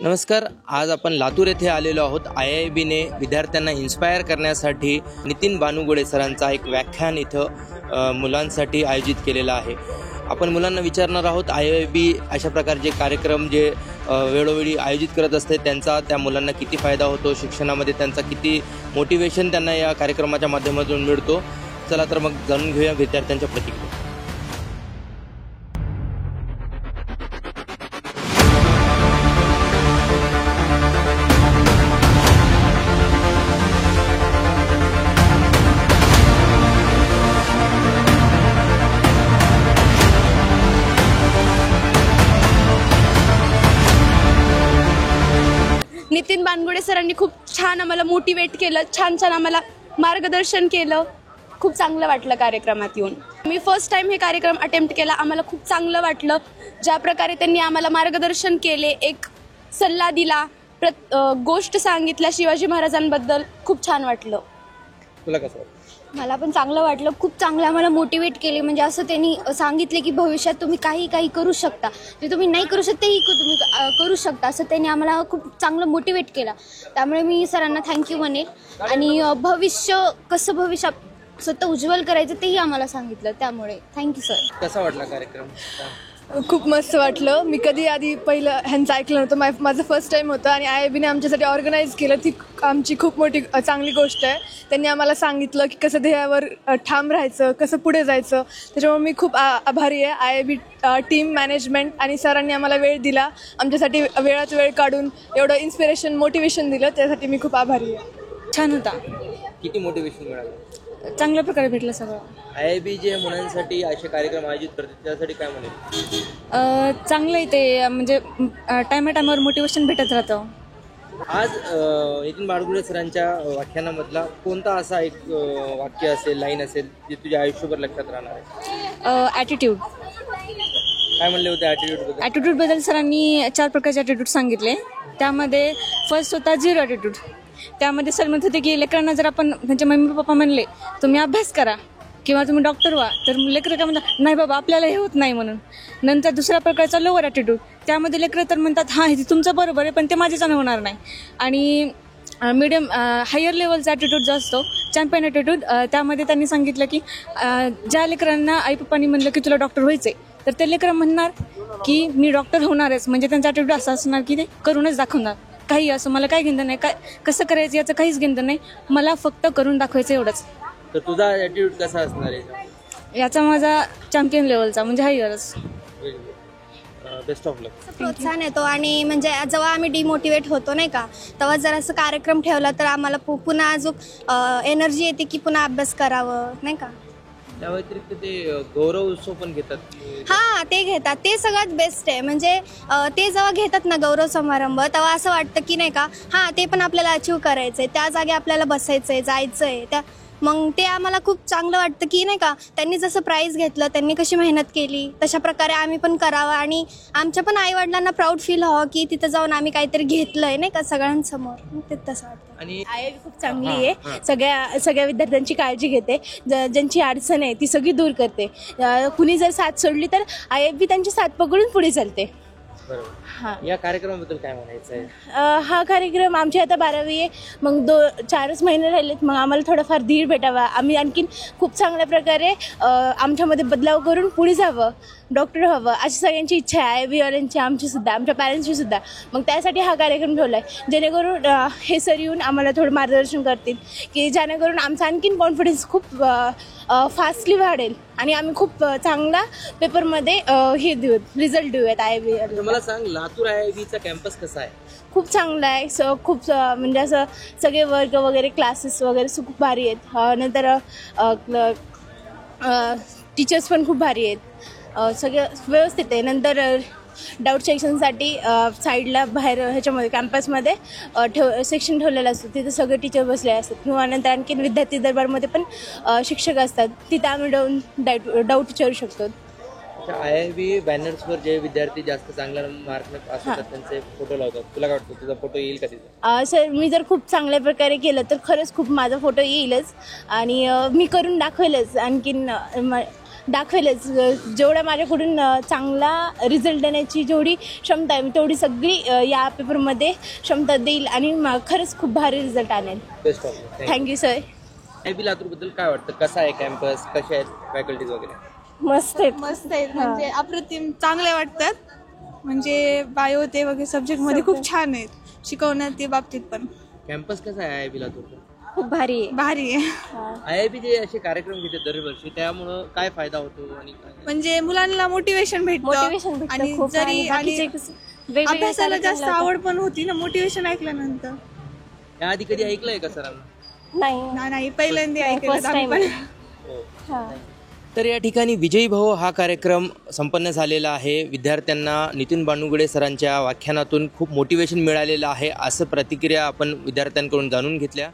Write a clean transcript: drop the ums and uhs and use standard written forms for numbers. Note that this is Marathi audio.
नमस्कार. आज आपण लातूर येथे आलेलो आहोत. IIBने विद्यार्थ्यांना इन्स्पायर करण्यासाठी नितीन बानुगडे सरांचा एक व्याख्यान इथं मुलांसाठी आयोजित केलेला आहे. आपण मुलांना विचारणार आहोत IIB अशा प्रकारचे कार्यक्रम जे वेळोवेळी आयोजित करत असते त्यांचा त्या मुलांना किती फायदा होतो, शिक्षणामध्ये त्यांचा किती मोटिवेशन त्यांना या कार्यक्रमाच्या माध्यमातून मिळतो. चला तर मग जाणून घेऊया विद्यार्थ्यांच्या प्रतिक्रिया. नितीन बानुगडे सरांनी खूप छान आम्हाला मोटिवेट केलं, छान आम्हाला मार्गदर्शन केलं. खूप चांगलं वाटलं कार्यक्रमात येऊन. मी फर्स्ट टाइम हे कार्यक्रम अटेम्प्ट केला. आम्हाला खूप चांगलं वाटलं. ज्या प्रकारे त्यांनी आम्हाला मार्गदर्शन केले, एक सल्ला दिला, गोष्ट सांगितल्या शिवाजी महाराजांबद्दल, खूप छान वाटलं. तुला कसं वाटतं? मला पण चांगलं वाटलं. खूप चांगलं आम्हाला मोटिवेट केले. म्हणजे असं त्यांनी सांगितले की भविष्यात तुम्ही काही करू शकता, जे तुम्ही नाही करू शकता ही तुम्ही करू शकता, असं त्यांनी आम्हाला खूप चांगलं मोटिवेट केलं. त्यामुळे मी सरांना थँक्यू म्हणेल. आणि भविष्यात स्वतः उज्ज्वल करायचं तेही आम्हाला सांगितलं. त्यामुळे थँक्यू सर. कसा वाटला कार्यक्रम? खूप मस्त वाटलं. मी कधी आधी पहिलं ह्यांचं ऐकलं नव्हतं. माझं फर्स्ट टाईम होतं आणि IIBने आमच्यासाठी ऑर्गनाईज केलं. ती आमची खूप मोठी चांगली गोष्ट आहे. त्यांनी आम्हाला सांगितलं की कसं ध्येयावर ठाम राहायचं, कसं पुढे जायचं. त्याच्यामुळे मी खूप आभारी आहे. IIB टीम, मॅनेजमेंट आणि सरांनी आम्हाला वेळ दिला, आमच्यासाठी वेळात वेळ काढून एवढं इन्स्पिरेशन, मोटिवेशन दिलं. त्यासाठी मी खूप आभारी आहे. छान होता. किती मोटिवेशन मिळालं? चांगल्या प्रकारे भेटलं सगळं. IIB जे मुलांसाठी असे कार्यक्रम आयोजित करते त्यासाठी काय म्हणेल? चांगलं आहे ते. म्हणजे टायमावर मोटिवेशन भेटत राहतं. आज नितीन बानुगडे सरांच्या व्याख्यानामधला कोणता असा एक वाक्य असेल, लाईन असेल जे तुझ्या आयुष्यभर लक्षात राहणार आहे? ॲटिट्यूड. काय म्हणले होते ॲटिट्यूडबद्दल? ॲटिट्यूडबद्दल सरांनी 4 प्रकारचे ॲटिट्यूड सांगितले. त्यामध्ये फर्स्ट होता 0 ॲटिट्यूड. त्यामध्ये सर म्हणत होते की लेकरांना जर आपण त्यांचे मम्मी पप्पा म्हणले तुम्ही अभ्यास करा किंवा तुम्ही डॉक्टर व्हा, तर लेकरं काय म्हणतात नाही बाबा आपल्याला हे होत नाही म्हणून. नंतर दुसऱ्या प्रकारचा लोअर ॲटिट्यूड. त्यामध्ये लेकरं तर म्हणतात हां हे तुमचं बरोबर आहे पण ते माझ्याच्यानं होणार नाही. आणि मिडियम हायर लेवलचा ॲटिट्यूड जो असतो चॅम्पियन ॲटिट्यूड, त्यामध्ये त्यांनी सांगितलं की ज्या लेकरांना आई पप्पांनी म्हणलं की तुला डॉक्टर व्हायचं आहे, तर ते लेकरं म्हणणार की मी डॉक्टर होणारच. म्हणजे त्यांचा ॲटिट्यूड असं असणार की ते करूनच दाखवणार. काही असं मला काही घेणं नाही, काय कसं करायचं याचं काहीच घेणं नाही, मला फक्त करून दाखवायचं एवढंच. तर तुझा ॲटिट्यूड कसा असणार आहे? याचा माझा चॅम्पियन लेवलचा म्हणजे हायरच. बेस्ट ऑफ लक. प्रोत्साहन येतो. आणि म्हणजे जेव्हा आम्ही डिमोटिवेट होतो नाही का, तेव्हा जर असं कार्यक्रम ठेवला तर आम्हाला पुन्हा अजून एनर्जी येते की पुन्हा अभ्यास करावं नाही का. त्या व्यतिरिक्त ते गौरव उत्सव पण घेतात. हां, ते घेतात. ते सगळ्यात बेस्ट आहे. म्हणजे ते जेव्हा घेतात ना गौरव समारंभ, तेव्हा असं वाटतं की नाही का हां ते पण आपल्याला अचीव करायचं आहे, त्या जागी आपल्याला बसायचं आहे, जायचं आहे. मग ते आम्हाला खूप चांगलं वाटतं की नाही का त्यांनी जसं प्राईज घेतलं, त्यांनी कशी मेहनत केली, तशा प्रकारे आम्ही पण करावं आणि आमच्या पण आईवडिलांना प्राऊड फील व्हावं की तिथं जाऊन आम्ही काहीतरी घेतलं आहे नाही का सगळ्यांसमोर. ते तसं वाटतं. आणि IIB खूप चांगली आहे. सगळ्या विद्यार्थ्यांची काळजी घेते. ज्यांची अडचण आहे ती सगळी दूर करते. कुणी जर साथ सोडली तर IIB त्यांची साथ पकडून पुढे चालते. हां, या कार्यक्रमाबद्दल काय म्हणायचं आहे? हा कार्यक्रम आमची आता 12वी आहे. मग 4च महिने राहिलेत. मग आम्हाला थोडाफार धीर भेटावा. आम्ही आणखीन खूप चांगल्या प्रकारे आमच्यामध्ये बदलाव करून पुढे जावं, डॉक्टर व्हावं अशी सगळ्यांची इच्छा आहे. IIBवाल्यांची, आमचीसुद्धा, आमच्या पॅरेंट्सची सुद्धा. मग त्यासाठी हा कार्यक्रम ठेवला आहे, जेणेकरून हे सर येऊन आम्हाला थोडं मार्गदर्शन करतील की जेणेकरून आमचा आणखीन कॉन्फिडन्स खूप फास्टली वाढेल आणि आम्ही खूप चांगला पेपरमध्ये रिझल्ट देऊयात. IIB. मला सांग, लातूर IIBचा कॅम्पस कसा आहे? खूप चांगला आहे. खूप म्हणजे असं सगळे वर्ग वगैरे, क्लासेस वगैरे खूप भारी आहेत. नंतर टीचर्स पण खूप भारी आहेत. सगळं व्यवस्थित आहे. नंतर डाऊट सेक्शनसाठी साईडला बाहेर ह्याच्यामध्ये कॅम्पसमध्ये सेक्शन ठेवलेलं असतं. तिथं सगळे टीचर बसले असतात. किंवा नंतर आणखी विद्यार्थी दरबारमध्ये पण शिक्षक असतात. तिथं आम्ही डाऊट विचारू शकतो. IIB बॅनर्सवर जे विद्यार्थी जास्त चांगला मार्क असतात त्यांचे फोटो लावतात. तुला काय वाटतं तुझा फोटो येईल का तिथे? सर मी जर खूप चांगल्या प्रकारे केलं तर खरंच खूप माझा फोटो येईलच आणि मी करून दाखवेलच. आणखीन दाखवेलच. जेवढा माझ्याकडून चांगला रिझल्ट देण्याची जेवढी क्षमता आहे मी तेवढी सगळी या पेपरमध्ये क्षमता देईल आणि खरंच खूप भारी रिझल्ट आणेल. Best of thank you sir. IIB लातूरबद्दल काय वाटतं? कसा आहे कॅम्पस, कसे आहेत फॅकल्टीज वगैरे? मस्त आहेत. मस्त आहेत, म्हणजे अप्रतिम चांगले वाटतात. म्हणजे बायो ते वगैरे सब्जेक्टमध्ये खूप छान आहेत शिकवण्यात ते बाबतीत पण. कॅम्पस कसा आहे IIB लातूरचा? खूप भारी आहे. भारी आहे. IIB जे असे कार्यक्रम घेते दरवर्षी त्यामुळं काय फायदा होतो आणि काय? म्हणजे मुलांना मोटिवेशन मोटिवेशन भेटतं भेटतं आणि खूप जरी आणि आणि बाकीचे कसं वेगवेगळे अभ्यासाला कार्यक्रम जास्त लावतात. आवड पण होती ना मोटिवेशन ऐकल्यानंतर. याआधी कधी ऐकलंय का सरांना? नाही. नाही पहिल्यांदा ऐकलं First आम्ही time पण. हो. हां. तर या ठिकाणी विजयी भाऊ हा कार्यक्रम संपन्न झालेला आहे. विद्यार्थ्यांना नितीन बानुगडे सरांच्या व्याख्यानातून खूप मोटिवेशन मिळालेलं आहे असं प्रतिक्रिया आपण विद्यार्थ्यांकडून जाणून घेतल्या.